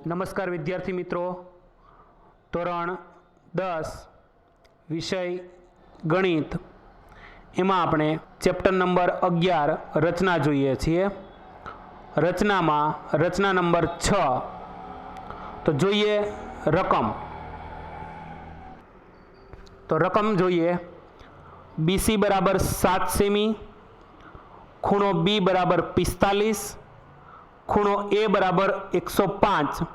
નમસ્કાર વિદ્યાર્થી મિત્રો, ધોરણ 10 વિષય ગણિત એમાં આપણે ચેપ્ટર નંબર 11 રચના જોઈએ છીએ. રચનામાં રચના નંબર 6 તો જોઈએ રકમ. તો રકમ જોઈએ BC બરાબર 7 સેમી, ખૂણો B બરાબર 45, ખૂણો A બરાબર 105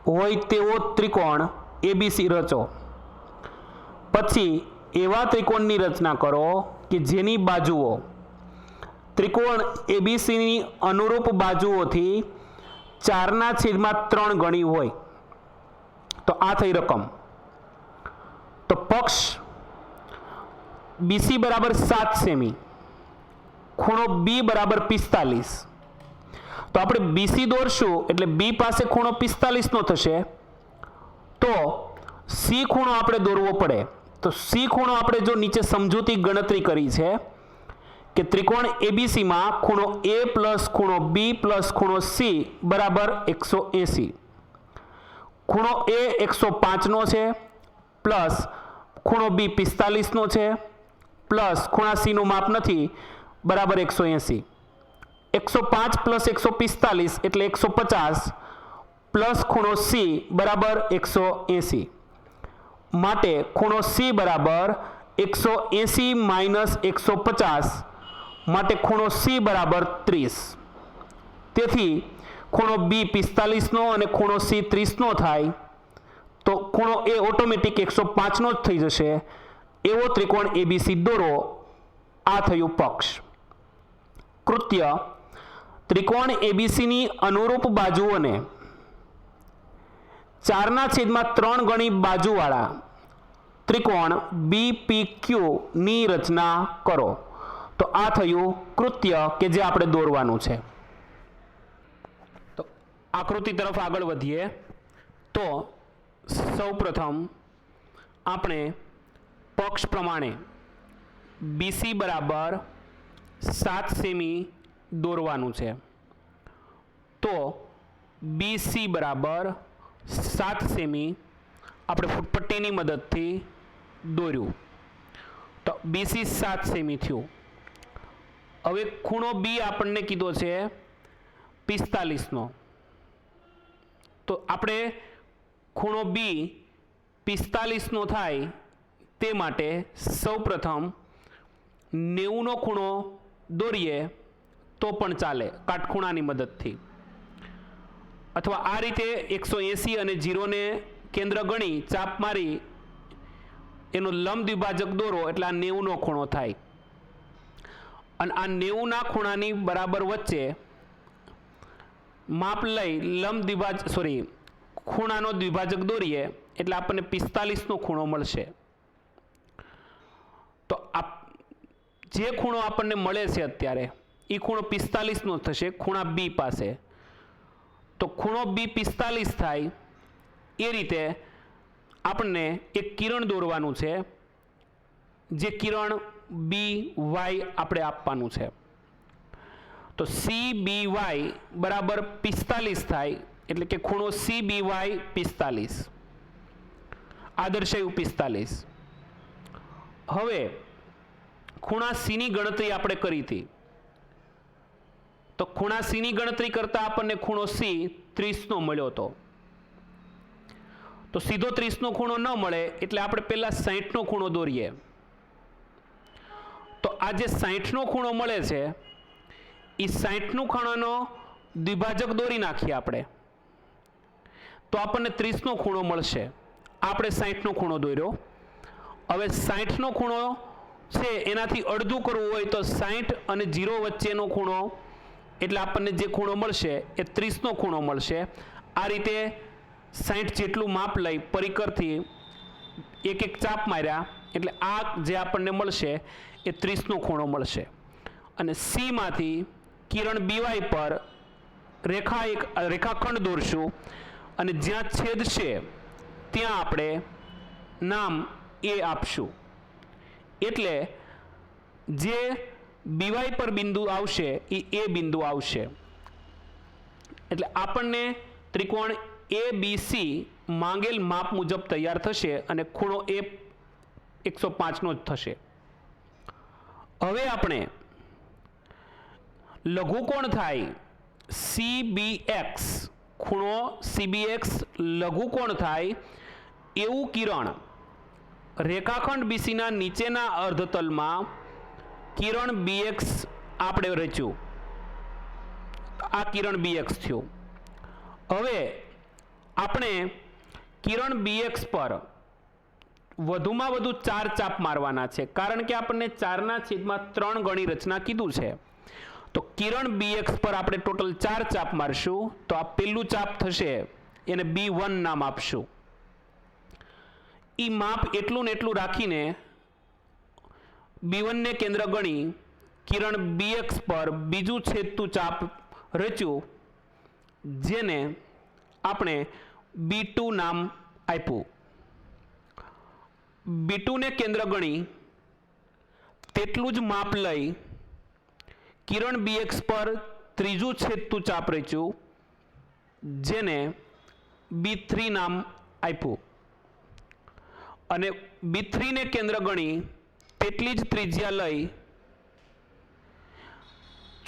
હોય તેવો ત્રિકોણ ABC રચો. પછી એવા ત્રિકોણની રચના કરો કે જેની બાજુઓ ત્રિકોણ ABCની અનુરૂપ બાજુઓથી 4/3 ગણી હોય. તો આ થઈ રકમ. તો પક્ષ BC બરાબર 7 સેમી, ખૂણો B બરાબર 45. તો આપણે BC દોરશું એટલે B પાસે ખૂણો 45 નો થશે. તો C ખૂણો આપણે દોરવો પડે. તો C ખૂણો આપણે જો નીચે સમજૂતી ગણતરી કરી છે કે ત્રિકોણ ABC માં ખૂણો A પ્લસ ખૂણો B પ્લસ ખૂણો C બરાબર 180. ખૂણો A 105 નો છે, પ્લસ ખૂણો B 45 નો છે, પ્લસ ખૂણા C નું માપ નથી બરાબર 180. 105 પ્લસ 145 એટલે 150 પ્લસ ખૂણો C બરાબર 180. માટે ખૂણો C બરાબર 180 માઇનસ 150 માટે ખૂણો C બરાબર 30. તેથી ખૂણો B 45 નો અને ખૂણો C 30 નો થાય. તો ખૂણો A ઓટોમેટિક 105 નો જ થઈ જશે. એવો ત્રિકોણ ABC દોરો. આ થયું પક્ષ. કૃત્ય ત્રિકોણ ABCની અનુરૂપ બાજુઓને 4/3 ગણી બાજુવાળા ત્રિકોણ BPQ ની રચના કરો. તો આ થયું કૃત્ય કે જે આપણે દોરવાનું છે. તો આકૃતિ તરફ આગળ વધીએ તો સૌપ્રથમ આપણે પક્ષ પ્રમાણે BC બરાબર 7 સેમી દોરવાનું છે. તો BC બરાબર 7 સેમી આપણે ફૂટપટ્ટીની મદદથી દોર્યું. તો BC 7 સેમી થયું. હવે ખૂણો B આપણને કીધો છે 45 નો. તો આપણે ખૂણો B 45 નો થાય તે માટે સૌપ્રથમ 90 નો ખૂણો દોરીએ તો પણ ચાલે કાટખૂણાની મદદથી, અથવા આ રીતે 180 અને 0 ને કેન્દ્ર ગણી ચાપ મારી એનો લંબ દ્વિભાજક દોરો એટલે આ 90 નો ખૂણો થાય. અને આ 90 ના ખૂણાની બરાબર વચ્ચે માપ લઈ ખૂણાનો દ્વિભાજક દોરીએ એટલે આપણને 45 નો ખૂણો મળશે. તો જે ખૂણો આપણને મળે છે અત્યારે એ ખૂણો 45 નો થશે ખૂણા B પાસે. તો ખૂણો B 45 થાય એ રીતે આપણને એક કિરણ દોરવાનું છે, જે કિરણ BY આપણે આપવાનું છે. તો CBY બરાબર 45 થાય એટલે કે ખૂણો CBY 45. આ દર્શાવ્યું 45. હવે ખૂણા C ની ગણતરી આપણે કરી હતી. તો ખૂણા C ની ગણતરી કરતા આપણને ખૂણો C 30 નો મળ્યો હતો. તો સીધો 30 નો ખૂણો ન મળે એટલે આપણે પહેલા 60 નો ખૂણો દોરીએ. તો આ જે 60 નો ખૂણો મળે છે એ 60 નો ખૂણાનો દ્વિભાજક દોરી નાખીએ આપણે તો આપણને 30 નો ખૂણો મળશે. આપણે 60 નો ખૂણો દોર્યો. હવે 60 નો ખૂણો છે એનાથી અડધું કરવું હોય તો 60 અને 0 વચ્ચેનો ખૂણો એટલે આપણને જે ખૂણો મળશે એ 30 નો ખૂણો મળશે. આ રીતે 60 જેટલું માપ લઈ પરિકરથી એક એક ચાપ માર્યા એટલે આ જે આપણને મળશે એ 30 નો ખૂણો મળશે. અને C માંથી કિરણ BY પર રેખાખંડ દોરશું અને જ્યાં છેદશે ત્યાં આપણે નામ A આપશું. એટલે જે BY પર બિંદુ આવશે એ A બિંદુ આવશે. એટલે આપણને ત્રિકોણ ABC માંગેલ માપ મુજબ તૈયાર થશે અને ખૂણો એ 105નો જ થશે. હવે આપણે લઘુકોણ થાય CBX, ખૂણો CBX લઘુકોણ થાય એવું કિરણ રેખાખંડ BCના નીચેના અર્ધતલમાં કિરણ BX આપણે રચ્યું. આ કિરણ BX થયું. હવે આપણે કિરણ BX પર વધુમાં વધુ 4 ચાપ મારવાના છે, કારણ કે આપણને 4/3 ગણી રચના કીધું છે. તો કિરણ BX પર આપણે ટોટલ 4 ચાપ મારશું. તો આ પહેલું ચાપ થશે, એને B1 નામ આપશું. એ માપ એટલું ને એટલું રાખીને B1 ને કેન્દ્ર ગણી કિરણ BX પર બીજું છેદતું ચાપ રચ્યું, જેને આપણે B2 નામ આપ્યું. B2 ને કેન્દ્ર ગણી તેટલું જ માપ લઈ કિરણ BX પર ત્રીજું છેદતું ચાપ રચ્યું, જેને B3 નામ આપ્યું. અને B3 ને કેન્દ્ર ગણી તેટલી જ ત્રિજ્યા લઈ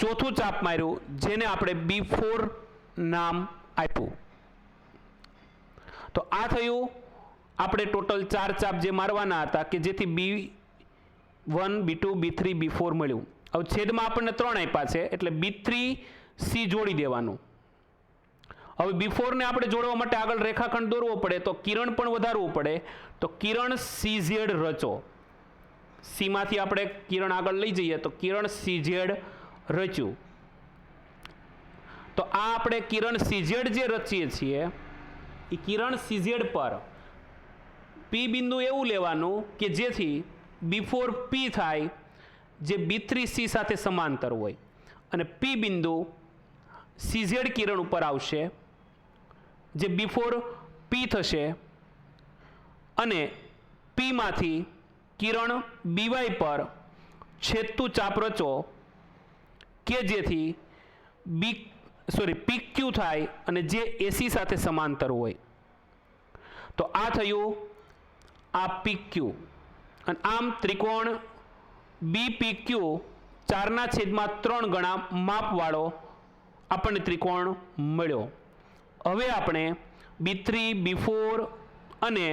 ચોથું ચાપ માર્યું, જેને આપણે B4 નામ આપ્યું. તો આ થયું આપણે ટોટલ 4 ચાપ જે મારવાના હતા, કે જેથી B1 B2 B3 B4 મળ્યું. હવે છેદમાં આપણને 3 આપ્યા છે, એટલે B3C જોડી દેવાનું. હવે B4 ને આપણે જોડવા માટે આગળ રેખાખંડ દોરવો પડે, તો કિરણ પણ વધારવું પડે. તો કિરણ CZ રચો. C માંથી આપણે કિરણ આગળ લઈ જઈએ તો કિરણ CZ રચ્યું. તો આ આપણે કિરણ CZ જે રચીએ છીએ એ કિરણ CZ પર P બિંદુ એવું લેવાનું કે જેથી B4P થાય, જે B3C સાથે સમાંતર હોય, અને P બિંદુ CZ કિરણ ઉપર આવશે, જે B4P થશે, અને P માંથી કિરણ BY પર છેદતું ચાપ રચો કે જેથી PQ થાય અને જે AC સાથે સમાંતર હોય. તો આ થયું આ PQ. અને આમ ત્રિકોણ BPQ 4/3 ગણા માપવાળો આપણને ત્રિકોણ મળ્યો. હવે આપણે B3 B4 અને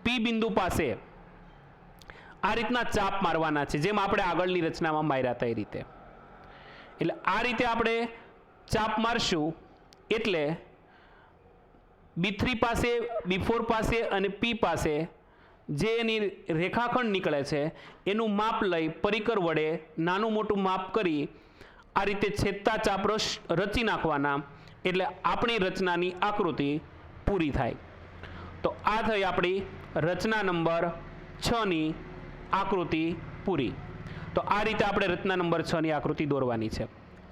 P બિંદુ પાસે આ રીતના ચાપ મારવાના છે, જેમ આપણે આગળની રચનામાં માર્યા હતા એ રીતે. એટલે આ રીતે આપણે ચાપ મારશું, એટલે B3 પાસે B4 પાસે અને P પાસે જે એની રેખાખંડ નીકળે છે એનું માપ લઈ પરિકર વડે નાનું મોટું માપ કરી આ રીતે છેદતા ચાપ રચી નાખવાના, એટલે આપણી રચનાની આકૃતિ પૂરી થાય. તો આ થઈ આપણી રચના નંબર 6ની આકૃતિ પૂરી. તો આ રીતે આપણે રચના નંબર 6ની આકૃતિ દોરવાની છે.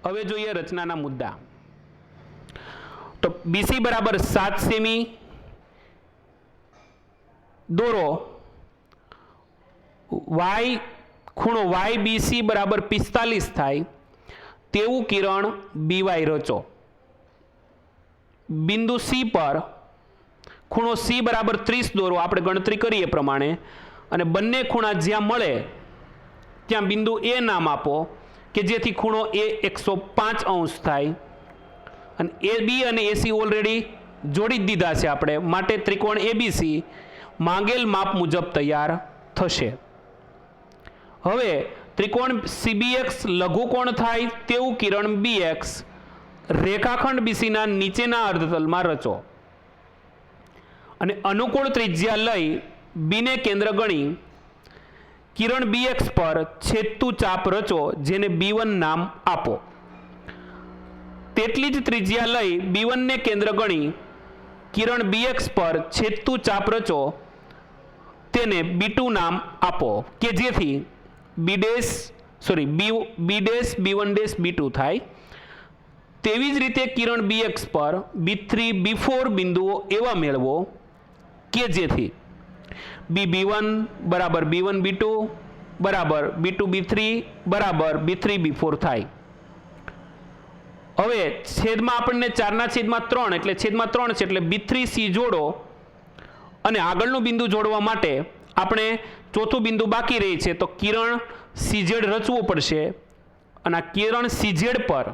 હવે જોઈએ રચનાના મુદ્દા. તો BC બરાબર 7 સેમી દોરો. ખૂણો YBC બરાબર 45 થાય તેવું કિરણ BY રચો. બિંદુ C પર ખૂણો C બરાબર 30 દોરો, આપણે ગણતરી કરીએ પ્રમાણે, અને બંને ખૂણા જ્યાં મળે ત્યાં બિંદુ A નામ આપો કે જેથી ખૂણો A 105 થાય. અને AB અને AC ઓલરેડી જોડી જ દીધા છે આપણે, માટે ત્રિકોણ ABC માંગેલ માપ મુજબ તૈયાર થશે. હવે ત્રિકોણ CBX લઘુકોણ થાય તેવું કિરણ BX રેખાખંડ BCના નીચેના અર્ધતલમાં રચો. અને અનુકૂળ ત્રિજ્યા લઈ B ને કેન્દ્ર ગણી કિરણ BX પર છેદતું ચાપ રચો, જેને B1 નામ આપો. તેટલી જ ત્રિજ્યા લઈ B1 ને કેન્દ્ર ગણી કિરણ BX પર છેદતું ચાપ રચો, તેને B2 નામ આપો કે જેથી B' B1' B2 થાય. તેવી જ રીતે કિરણ BX પર B3 B4 બિંદુઓ એવા મેળવો કે જેથી B1 બરાબર B1 B2 બરાબર B2 B3 બરાબર B3 B4 થાય. હવે છેદમાં આપણને 4/3 એટલે છેદમાં 3 છે એટલે B3C જોડો અને આગળનું બિંદુ જોડવા માટે આપણે ચોથું બિંદુ બાકી રહી છે તો કિરણ CZ રચવું પડશે અને આ કિરણ CZ પર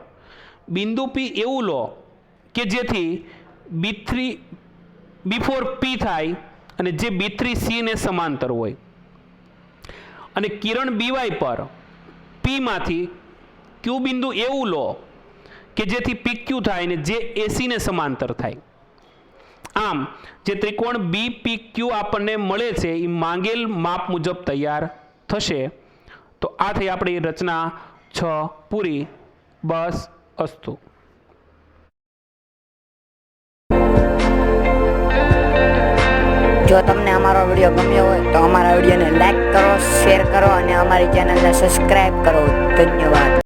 બિંદુ P એવું લો કે જેથી B4P થાય અને જે B3C ને સમાંતર હોય અને કિરણ BY પર P માંથી Q બિંદુ એવું લો કે જેથી PQ થાય ને જે AC ને સમાંતર થાય. આમ જે ત્રિકોણ BPQ આપણને મળે છે એ માંગેલ માપ મુજબ તૈયાર થશે. તો આ થઈ આપણી રચના 6 પૂરી. બસ અસ્તુ. જો તમને અમારો વિડીયો ગમ્યો હોય તો અમારા વિડીયોને લાઈક કરો, શેર કરો અને અમારી ચેનલને સબસ્ક્રાઈબ કરો. ધન્યવાદ.